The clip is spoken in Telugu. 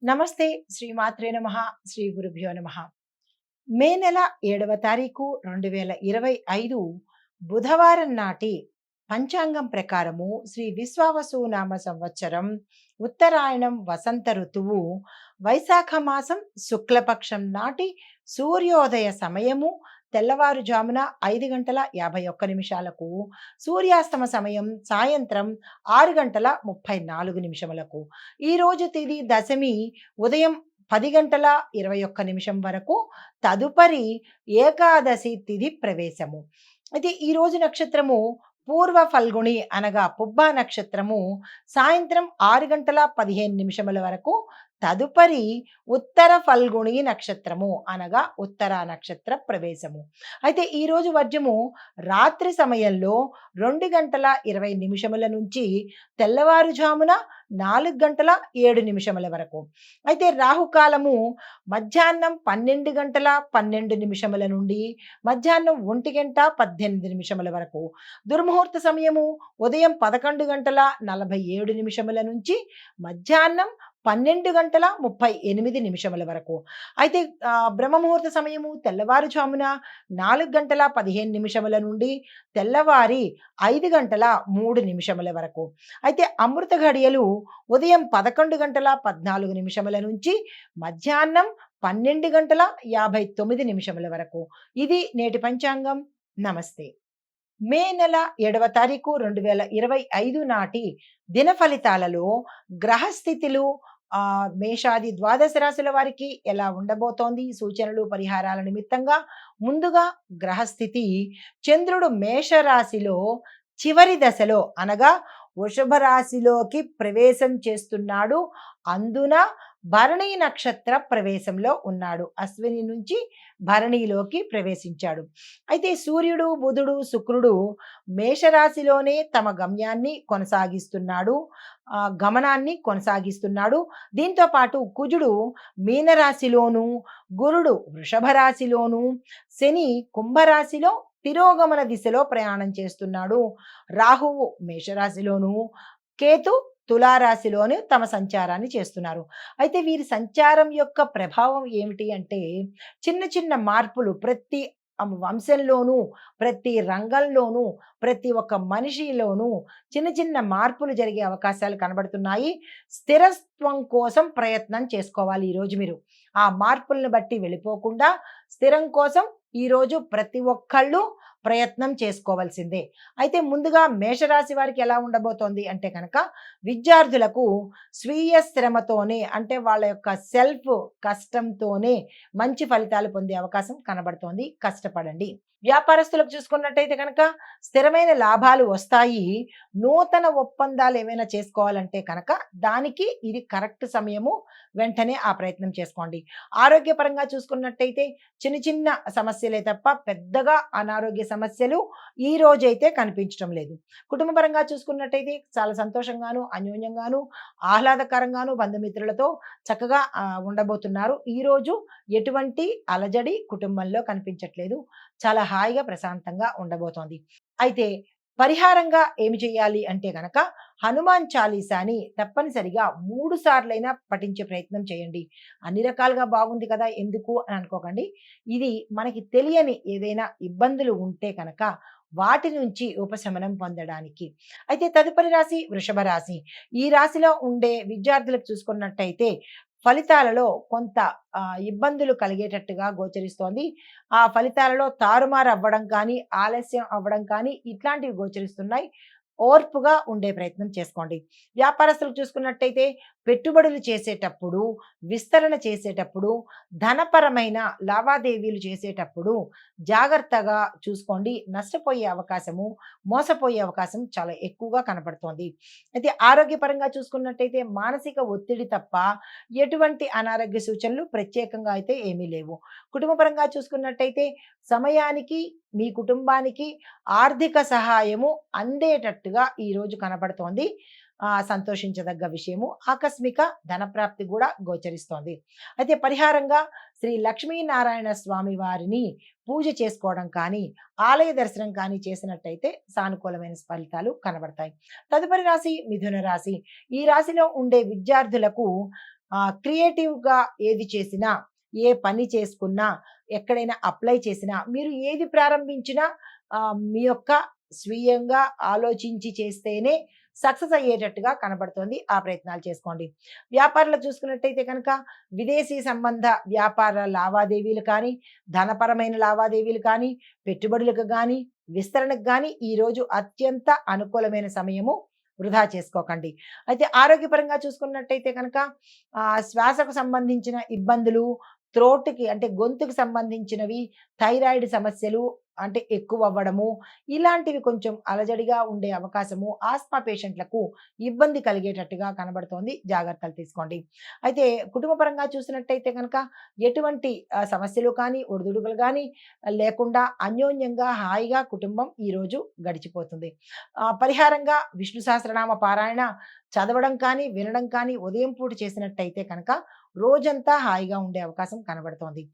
నమస్తే. శ్రీమాత్రే నమః. శ్రీ గురుభ్యో నమః. మే నెల 7వ తారీఖు 2025 బుధవారం నాటి పంచాంగం ప్రకారము శ్రీ విశ్వావసు నామ సంవత్సరం ఉత్తరాయణం వసంత ఋతువు వైశాఖ మాసం శుక్లపక్షం నాటి సూర్యోదయ సమయము తెల్లవారుజామున 5 గంటల 51 నిమిషాలకు, సూర్యాస్తమ సమయం సాయంత్రం 6 గంటల 34 నిమిషములకు. ఈరోజు తిది దశమి ఉదయం 10 గంటల 21 నిమిషం వరకు. తదుపరి ఏకాదశి తిథి ప్రవేశము. అయితే ఈరోజు నక్షత్రము పూర్వ ఫల్గుణి అనగా పుబ్బా నక్షత్రము సాయంత్రం 6 గంటల 15 నిమిషముల వరకు. తదుపరి ఉత్తర ఫల్గుణి నక్షత్రము అనగా ఉత్తరా నక్షత్ర ప్రవేశము. అయితే ఈరోజు వర్జము రాత్రి సమయంలో 2 గంటల 20 నిమిషముల నుంచి తెల్లవారుజామున 4 గంటల 7 నిమిషముల వరకు. అయితే రాహుకాలము మధ్యాహ్నం 12 గంటల 12 నిమిషముల నుండి మధ్యాహ్నం 1 గంట 18 నిమిషముల వరకు. దుర్ముహూర్త సమయము ఉదయం 11 గంటల 47 నిమిషముల నుంచి మధ్యాహ్నం 12 గంటల 38 నిమిషముల వరకు. అయితే బ్రహ్మముహూర్త సమయము తెల్లవారుజామున 4 గంటల 15 నిమిషముల నుండి తెల్లవారి 5 గంటల 3 నిమిషముల వరకు. అయితే అమృత ఘడియలు ఉదయం 11 గంటల 14 నిమిషముల నుంచి మధ్యాహ్నం 12 గంటల 59 నిమిషముల వరకు. ఇది నేటి పంచాంగం. నమస్తే. మే నెల 7వ తారీఖు 2025 నాటి దిన ఫలితాలలో గ్రహస్థితులు మేషాది ద్వాదశ రాశుల వారికి ఎలా ఉండబోతోంది, సూచనలు పరిహారాల నిమిత్తంగా ముందుగా గ్రహస్థితి. చంద్రుడు మేషరాశిలో చివరి దశలో అనగా వృషభ రాశిలోకి ప్రవేశం చేస్తున్నాడు. అందున భరణి నక్షత్ర ప్రవేశంలో ఉన్నాడు. అశ్విని నుంచి భరణిలోకి ప్రవేశించాడు. అయితే సూర్యుడు, బుధుడు, శుక్రుడు మేషరాశిలోనే తమ గమనాన్ని కొనసాగిస్తున్నాడు. దీంతో పాటు కుజుడు మీనరాశిలోను, గురుడు వృషభ రాశిలోను, శని కుంభరాశిలో తిరోగమన దిశలో ప్రయాణం చేస్తున్నాడు. రాహువు మేషరాశిలోను, కేతు తులారాశిలోని తమ సంచారాన్ని చేస్తున్నారు. అయితే వీరి సంచారం యొక్క ప్రభావం ఏమిటి అంటే చిన్న చిన్న మార్పులు ప్రతి వంశంలోనూ, ప్రతి రంగంలోనూ, ప్రతి ఒక్క మనిషిలోనూ చిన్న చిన్న మార్పులు జరిగే అవకాశాలు కనబడుతున్నాయి. స్థిరత్వం కోసం ప్రయత్నం చేసుకోవాలి ఈరోజు మీరు. ఆ మార్పులను బట్టి వెళ్ళిపోకుండా స్థిరం కోసం ఈరోజు ప్రతి ఒక్కళ్ళు ప్రయత్నం చేసుకోవాల్సిందే. అయితే ముందుగా మేషరాశి వారికి ఎలా ఉండబోతోంది అంటే కనుక విద్యార్థులకు స్వీయ శ్రమతోనే అంటే వాళ్ళ యొక్క సెల్ఫ్ కష్టంతోనే మంచి ఫలితాలు పొందే అవకాశం కనబడుతోంది. కష్టపడండి. వ్యాపారస్తులకు చూసుకున్నట్టయితే కనుక స్థిరమైన లాభాలు వస్తాయి. నూతన ఒప్పందాలు ఏమైనా చేసుకోవాలంటే కనుక దానికి ఇది కరెక్ట్ సమయము. వెంటనే ఆ ప్రయత్నం చేసుకోండి. ఆరోగ్యపరంగా చూసుకున్నట్టయితే చిన్న చిన్న సమస్యలే తప్ప పెద్దగా అనారోగ్య సమస్యలు ఈ రోజైతే కనిపించడం లేదు. కుటుంబపరంగా చూసుకున్నట్టయితే చాలా సంతోషంగాను, అన్యోన్యంగాను, ఆహ్లాదకరంగాను బంధుమిత్రులతో చక్కగా ఉండబోతున్నారు. ఈరోజు ఎటువంటి అలజడి కుటుంబంలో కనిపించట్లేదు. చాలా హాయిగా ప్రశాంతంగా ఉండబోతోంది. అయితే పరిహారంగా ఏమి చేయాలి అంటే గనక హనుమాన్ చాలీసాని తప్పనిసరిగా 3 సార్లైనా పఠించే ప్రయత్నం చేయండి. అన్ని రకాలుగా బాగుంది కదా ఎందుకు అని అనుకోకండి. ఇది మనకి తెలియని ఏదైనా ఇబ్బందులు ఉంటే కనుక వాటి నుంచి ఉపశమనం పొందడానికి. అయితే తదుపరి రాశి వృషభ రాశి. ఈ రాశిలో ఉండే విద్యార్థులకు చూసుకున్నట్టయితే ఫలితాలలో కొంత ఇబ్బందులు కలిగేటట్టుగా గోచరిస్తోంది. ఆ ఫలితాలలో తారుమారు అవ్వడం కానీ, ఆలస్యం అవ్వడం కానీ ఇట్లాంటివి గోచరిస్తున్నాయి. ఓర్పుగా ఉండే ప్రయత్నం చేసుకోండి. వ్యాపారస్తులకు చూసుకున్నట్టయితే పెట్టుబడులు చేసేటప్పుడు, విస్తరణ చేసేటప్పుడు, ధనపరమైన లావాదేవీలు చేసేటప్పుడు జాగ్రత్తగా చూసుకోండి. నష్టపోయే అవకాశము, మోసపోయే అవకాశం చాలా ఎక్కువగా కనపడుతోంది. అయితే ఆరోగ్యపరంగా చూసుకున్నట్టయితే మానసిక ఒత్తిడి తప్ప ఎటువంటి అనారోగ్య సూచనలు ప్రత్యేకంగా అయితే ఏమీ లేవు. కుటుంబపరంగా చూసుకున్నట్టయితే సమయానికి మీ కుటుంబానికి ఆర్థిక సహాయము అందేటట్టుగా ఈరోజు కనబడుతోంది. సంతోషించదగ్గ విషయము. ఆకస్మిక ధనప్రాప్తి కూడా గోచరిస్తోంది. అయితే పరిహారంగా శ్రీ లక్ష్మీనారాయణ స్వామి వారిని పూజ చేసుకోవడం కానీ, ఆలయ దర్శనం కానీ చేసినట్టయితే సానుకూలమైన ఫలితాలు కనబడతాయి. తదుపరి రాశి మిథున రాశి. ఈ రాశిలో ఉండే విద్యార్థులకు క్రియేటివ్‌గా ఏది చేసినా, ఏ పని చేసుకున్నా, ఎక్కడైనా అప్లై చేసినా, మీరు ఏది ప్రారంభించినా మీ యొక్క స్వీయంగా ఆలోచించి చేస్తేనే సక్సెస్ అయ్యేటట్టుగా కనబడుతోంది. ఆ ప్రయత్నాలు చేసుకోండి. వ్యాపారంలో చూసుకున్నట్టయితే కనుక విదేశీ సంబంధ వ్యాపార లావాదేవీలు కానీ, ధనపరమైన లావాదేవీలు కానీ, పెట్టుబడులకు గానీ, విస్తరణకు గానీ ఈరోజు అత్యంత అనుకూలమైన సమయము. వృధా చేసుకోకండి. అయితే ఆరోగ్యపరంగా చూసుకున్నట్టయితే కనుక శ్వాసకు సంబంధించిన ఇబ్బందులు, త్రోట్‌కి అంటే గొంతుకు సంబంధించినవి, థైరాయిడ్ సమస్యలు అంటే ఎక్కువవ్వడము, ఇలాంటివి కొంచెం అలజడిగా ఉండే అవకాశము ఆస్మా పేషెంట్‌లకు ఇబ్బంది కలిగేటట్టుగా కనబడుతోంది. జాగ్రత్తలు తీసుకోండి. అయితే కుటుంబ పరంగా చూసినట్టయితే గనక ఎటువంటి సమస్యలు కానీ, ఒడిదుడుకులు గానీ లేకుండా అన్యోన్యంగా హాయిగా కుటుంబం ఈరోజు గడిచిపోతుంది. పరిహారంగా విష్ణు సహస్రనామ పారాయణ చదవడం కానీ, వినడం కానీ ఉదయం పూట చేసినట్టయితే కనుక రోజంతా హాయిగా ఉండే అవకాశం కనబడుతోంది.